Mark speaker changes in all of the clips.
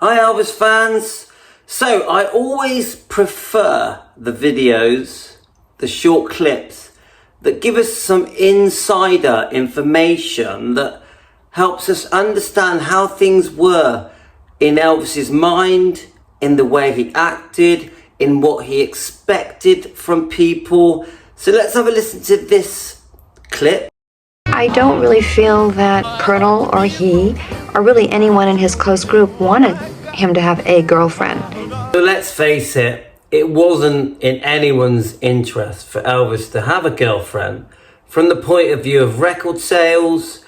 Speaker 1: Hi Elvis fans. So I always prefer the videos, the short clips that give us some insider information that helps us understand how things were in Elvis's mind, in the way he acted, in what he expected from people. So let's have a listen to this clip.
Speaker 2: I don't really feel that Colonel or he, or really anyone in his close group, wanted him to have a girlfriend.
Speaker 1: So let's face it, it wasn't in anyone's interest for Elvis to have a girlfriend. From the point of view of record sales,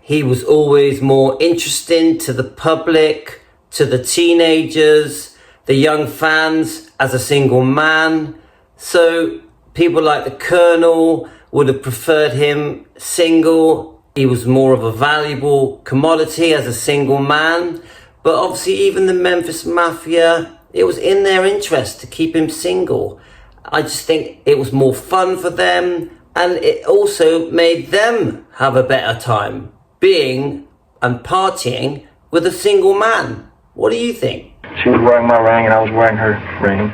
Speaker 1: he was always more interesting to the public, to the teenagers, the young fans as a single man. So people like the Colonel would have preferred him single. He was more of a valuable commodity as a single man. But obviously even the Memphis Mafia, it was in their interest to keep him single. I just think it was more fun for them, and it also made them have a better time being and partying with a single man. What do you think?
Speaker 3: She was wearing my ring and I was wearing her ring.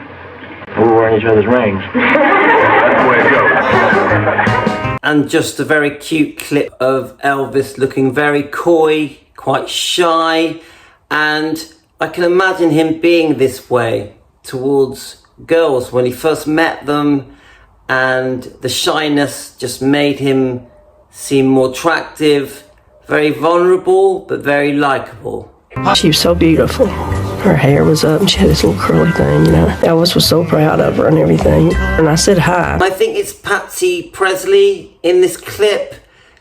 Speaker 3: We were wearing each other's rings. That's the way it goes.
Speaker 1: And just a very cute clip of Elvis looking very coy, quite shy, and I can imagine him being this way towards girls when he first met them, and the shyness just made him seem more attractive, very vulnerable, but very likable.
Speaker 4: She was so beautiful. Her hair was up and she had this little curly thing, you know. Elvis was so proud of her and everything. And I said hi.
Speaker 1: I think it's Patsy Presley in this clip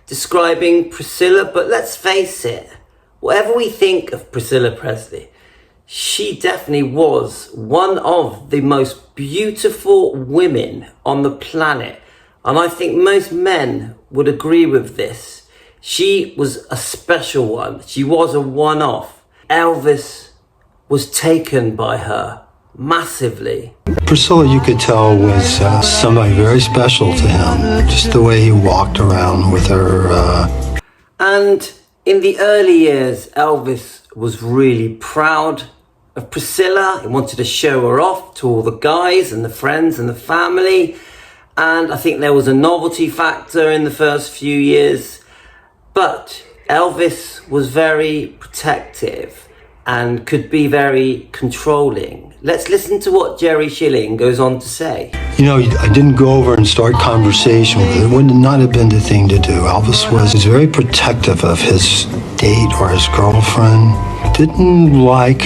Speaker 1: describing Priscilla, but let's face it, whatever we think of Priscilla Presley, she definitely was one of the most beautiful women on the planet. And I think most men would agree with this. She was a special one. She was a one-off. Elvis was taken by her massively.
Speaker 5: Priscilla, you could tell, was somebody very special to him. Just the way he walked around with her.
Speaker 1: And in the early years, Elvis was really proud of Priscilla. He wanted to show her off to all the guys and the friends and the family. And I think there was a novelty factor in the first few years. But Elvis was very protective and could be very controlling. Let's listen to what Jerry Schilling goes on to say.
Speaker 5: You know, I didn't go over and start conversation with her. It would not have been the thing to do. Elvis was very protective of his date or his girlfriend. Didn't like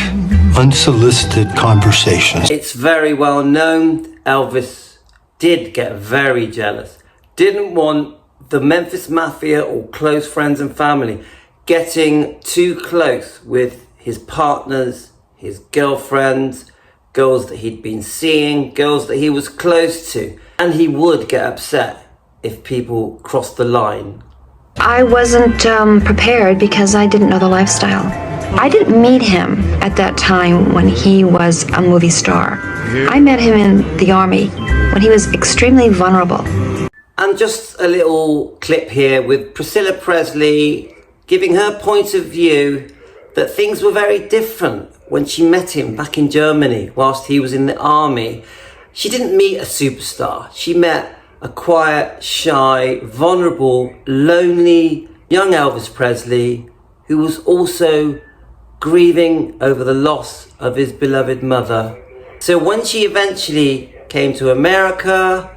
Speaker 5: unsolicited conversations.
Speaker 1: It's very well known Elvis did get very jealous. Didn't want the Memphis Mafia or close friends and family getting too close with his partners, his girlfriends, girls that he'd been seeing, girls that he was close to. And he would get upset if people crossed the line.
Speaker 2: I wasn't prepared because I didn't know the lifestyle. I didn't meet him at that time when he was a movie star. I met him in the Army when he was extremely vulnerable.
Speaker 1: And just a little clip here with Priscilla Presley giving her point of view that things were very different when she met him back in Germany whilst he was in the army. She didn't meet a superstar. She met a quiet, shy, vulnerable, lonely young Elvis Presley who was also grieving over the loss of his beloved mother. So when she eventually came to America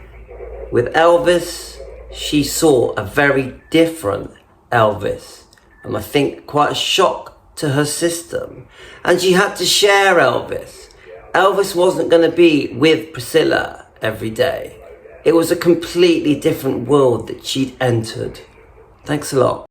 Speaker 1: with Elvis, she saw a very different Elvis. And I think quite a shock to her system. And she had to share Elvis. Elvis wasn't going to be with Priscilla every day. It was a completely different world that she'd entered. Thanks a lot.